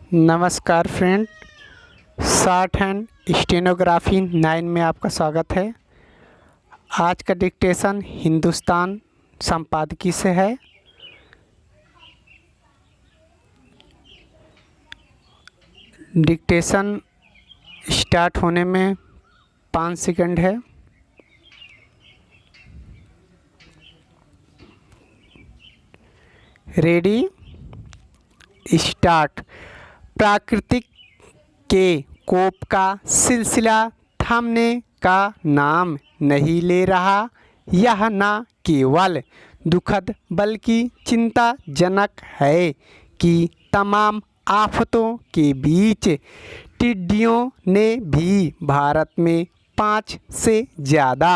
नमस्कार friend, short hand stenography 9 में आपका स्वागत है। आज का डिक्टेशन हिंदुस्तान संपादकीय से है। डिक्टेशन स्टार्ट होने में 5 सेकंड है। Ready, start. प्राकृतिक के कोप का सिलसिला थमने का नाम नहीं ले रहा। यह न केवल दुखद बल्कि चिंताजनक है कि तमाम आफतों के बीच टिड्डियों ने भी भारत में 5 से ज़्यादा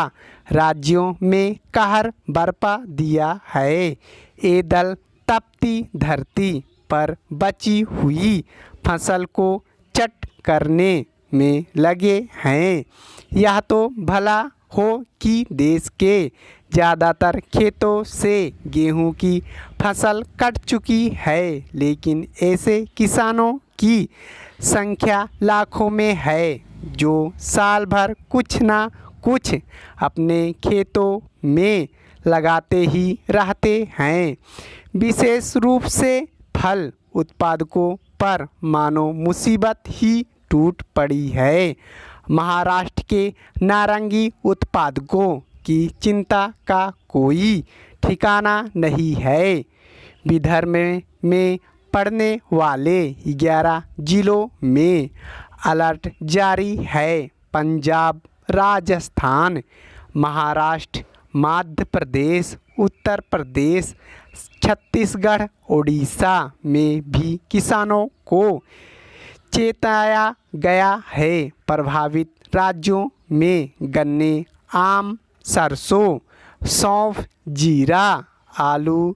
राज्यों में कहर बरपा दिया है। ये दल तपती धरती पर बची हुई फसल को चट करने में लगे हैं। यह तो भला हो कि देश के ज़्यादातर खेतों से गेहूं की फसल कट चुकी है, लेकिन ऐसे किसानों की संख्या लाखों में है जो साल भर कुछ ना कुछ अपने खेतों में लगाते ही रहते हैं। विशेष रूप से फल उत्पादकों पर मानो मुसीबत ही टूट पड़ी है। महाराष्ट्र के नारंगी उत्पादकों की चिंता का कोई ठिकाना नहीं है। विदर्भ में पड़ने वाले 11 जिलों में अलर्ट जारी है। पंजाब, राजस्थान, महाराष्ट्र, मध्य प्रदेश, उत्तर प्रदेश, छत्तीसगढ़, ओडिशा में भी किसानों को चेताया गया है। प्रभावित राज्यों में गन्ने, आम, सरसों, सौंफ, जीरा, आलू,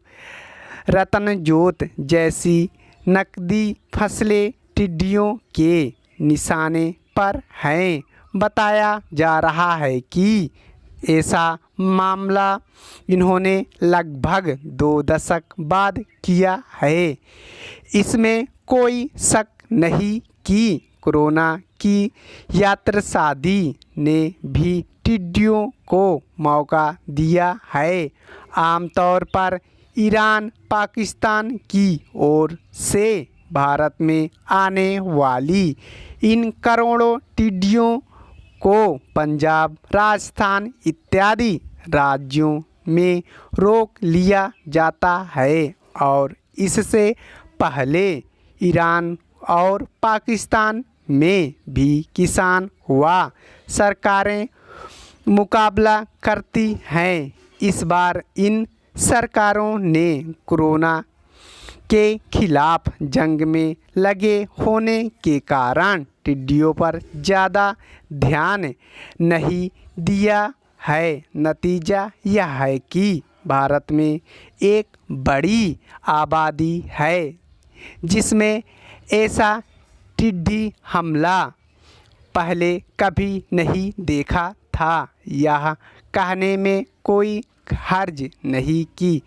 रत्नजोत जैसी नकदी फसलें टिड्डियों के निशाने पर हैं। बताया जा रहा है कि ऐसा मामला इन्होंने लगभग 2 दशक बाद किया है। इसमें कोई शक नहीं कि कोरोना की यात्रासादी ने भी टिड्डियों को मौका दिया है। आमतौर पर ईरान, पाकिस्तान की ओर से भारत में आने वाली इन करोड़ों टिड्डियों को पंजाब, राजस्थान इत्यादि राज्यों में रोक लिया जाता है और इससे पहले ईरान और पाकिस्तान में भी किसान व सरकारें मुकाबला करती हैं। इस बार इन सरकारों ने कोरोना के खिलाफ जंग में लगे होने के कारण टिड्डियों पर ज़्यादा ध्यान नहीं दिया है। नतीजा यह है कि भारत में एक बड़ी आबादी है जिसमें ऐसा टिड्डी हमला पहले कभी नहीं देखा था। यह कहने में कोई हर्ज नहीं कि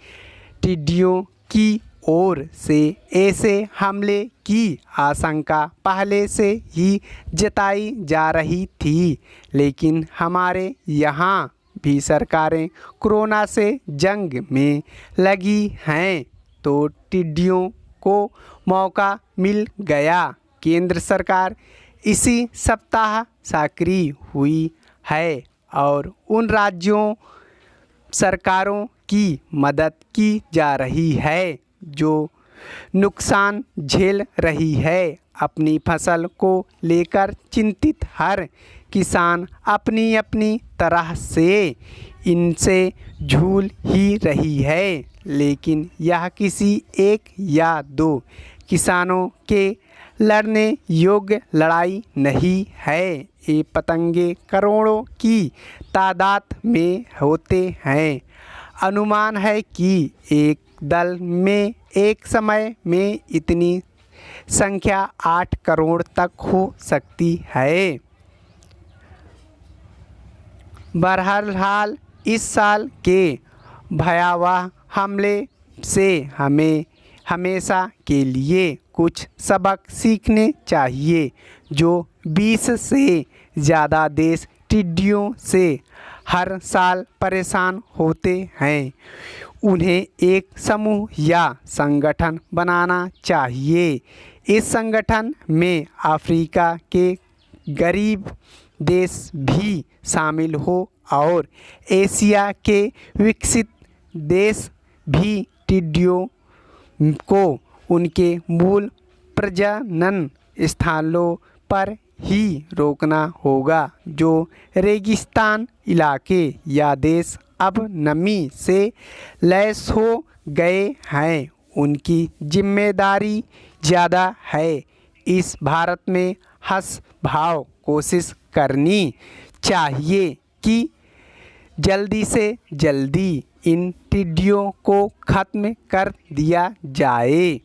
टिड्डियों की ओर से ऐसे हमले की आशंका पहले से ही जताई जा रही थी, लेकिन हमारे यहाँ भी सरकारें कोरोना से जंग में लगी हैं तो टिड्डियों को मौका मिल गया। केंद्र सरकार इसी सप्ताह सक्रिय हुई है और उन राज्यों सरकारों की मदद की जा रही है जो नुकसान झेल रही है। अपनी फसल को लेकर चिंतित हर किसान अपनी अपनी तरह से इनसे झूल ही रही है, लेकिन यह किसी एक या 2 किसानों के लड़ने योग्य लड़ाई नहीं है। ये पतंगे करोड़ों की तादाद में होते हैं। अनुमान है कि एक दल में एक समय में इतनी संख्या 8 करोड़ तक हो सकती है। बहरहाल इस साल के भयावह हमले से हमें हमेशा के लिए कुछ सबक सीखने चाहिए। जो 20 से ज़्यादा देश टिड्डियों से हर साल परेशान होते हैं, उन्हें एक समूह या संगठन बनाना चाहिए। इस संगठन में अफ्रीका के गरीब देश भी शामिल हो और एशिया के विकसित देश भी टिड्डियों को उनके मूल प्रजनन स्थानों पर ही रोकना होगा। जो रेगिस्तान इलाके या देश अब नमी से लैस हो गए हैं, उनकी जिम्मेदारी ज़्यादा है। इस भारत में हंस-भाव कोशिश करनी चाहिए कि जल्दी से जल्दी इन टिड्डियों को ख़त्म कर दिया जाए।